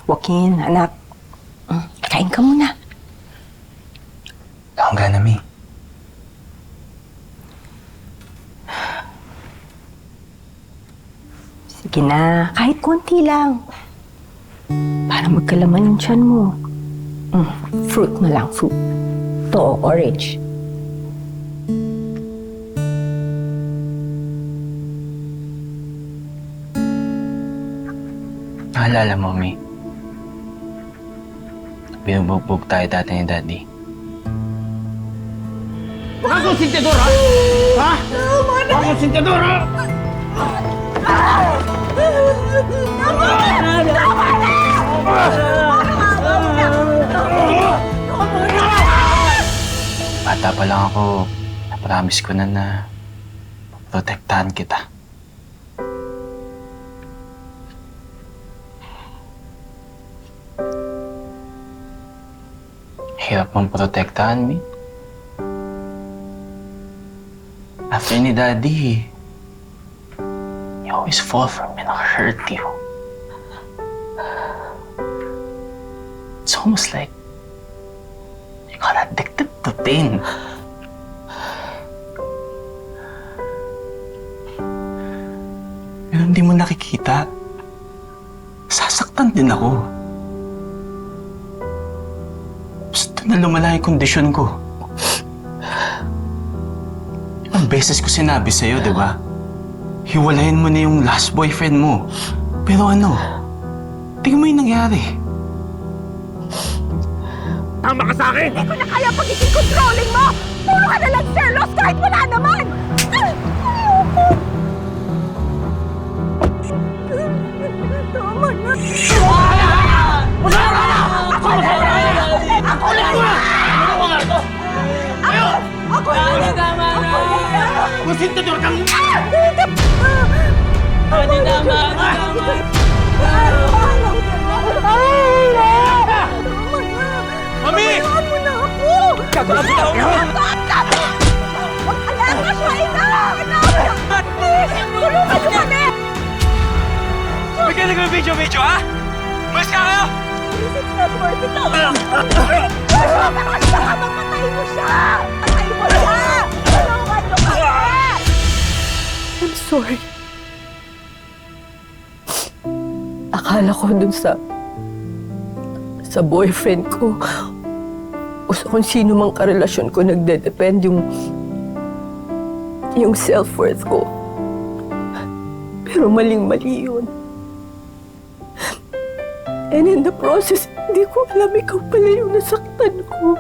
Joaquin, anak. Kain ka muna. Wala akong gana, Mi. Sige na, kahit konti lang. Para magkalaman yung tiyan mo. Fruit na lang, fruit. Ito, orange. Naalala mo, Mi. Binubugbog tayo dati ni Daddy. Huwag kang konsentidor, ha? Ha? Huwag kang konsentidor, ha? Bata pa lang ako, napromise ko na protektahan kita. Hirap mong protektahan, Mi. After ni Daddy, you always fall for me and hurt you. It's almost like you got addicted to pain. Pero hindi mo nakikita. Sasaktan din ako. Basta na lumala yung kondisyon ko. Ilang beses ko sinabi sa'yo, di ba? Hiwalayin mo na yung last boyfriend mo. Pero ano? Tingnan mo yung nangyari. Tama ka sa akin! Hindi ko na kaya pagiging controlling mo! Puro ka na lang selos kahit wala naman! Tama na! Ako na! Ako na! Ako na! Tama na! Konsentidor kang... Hindi tama! Mami! Hayaan mo na ako! Kakapitaw mo! Mag-alaga siya, ina! Please! Tulungan niyo kami! Huwag ka nag-video, ha? Mas ka kayo! Please, it's not worth it. Baka mamatay mo siya! Patay mo siya! Tulungan niyo kami! I'm sorry. Akala ko dun sa boyfriend ko o sa kung sino mang karelasyon ko nagde-depend yung self-worth ko. Pero maling-mali yun. And in the process, hindi ko alam ikaw pala yung nasaktan ko.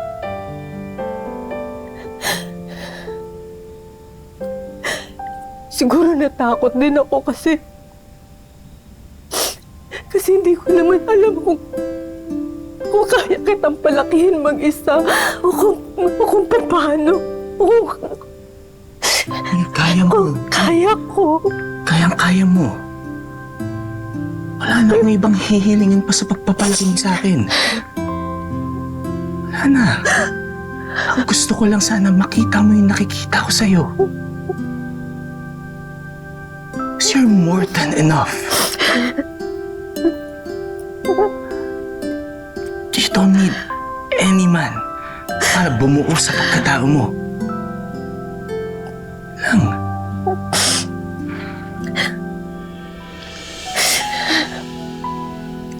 Siguro natakot din ako kasi hindi ko naman alam kung kaya kitang palakihin mag-isa o kung paano. Kaya mo. Kaya ko. Kayang-kaya mo. Wala na akong ibang hihilingin pa sa pagpapalaking sa akin. Wala na. Ang gusto ko lang sana makita mo yung nakikita ko sa'yo. Because you're more than enough. You don't need any man para bumuo sa pagkatao mo. Lang.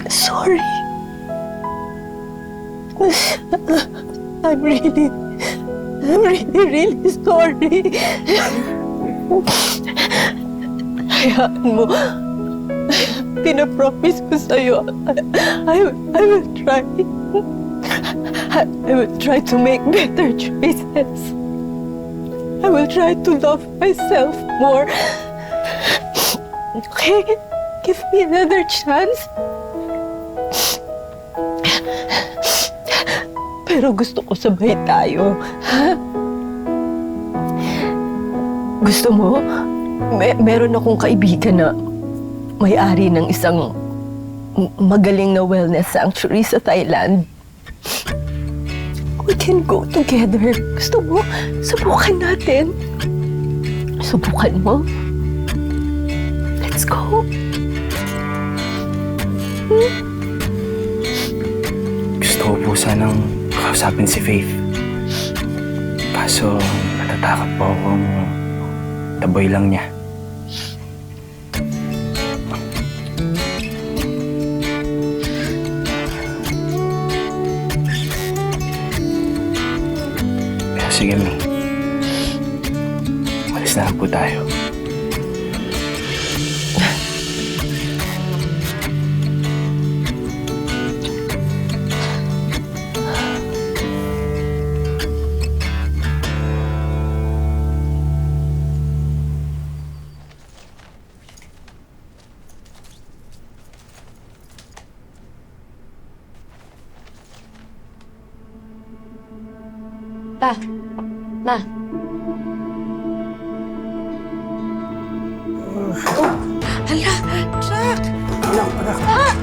Sorry. I'm really sorry. Hayaan mo. Pinapromise ko sa'yo. I will try. I will try to make better choices. I will try to love myself more. Okay? Give me another chance. Pero gusto ko sabay tayo. Ha? Gusto mo? Meron akong kaibigan na may-ari ng isang magaling na wellness sanctuary sa Thailand. We can go together. Gusto mo? Subukan natin. Subukan mo? Let's go. po sanang kausapin si Faith. Kaso, natatakot po akong taboy lang niya. Kaya sige, May. Malis na lang po tayo. Pa. Ma. Hala, Jack! Anak, anak.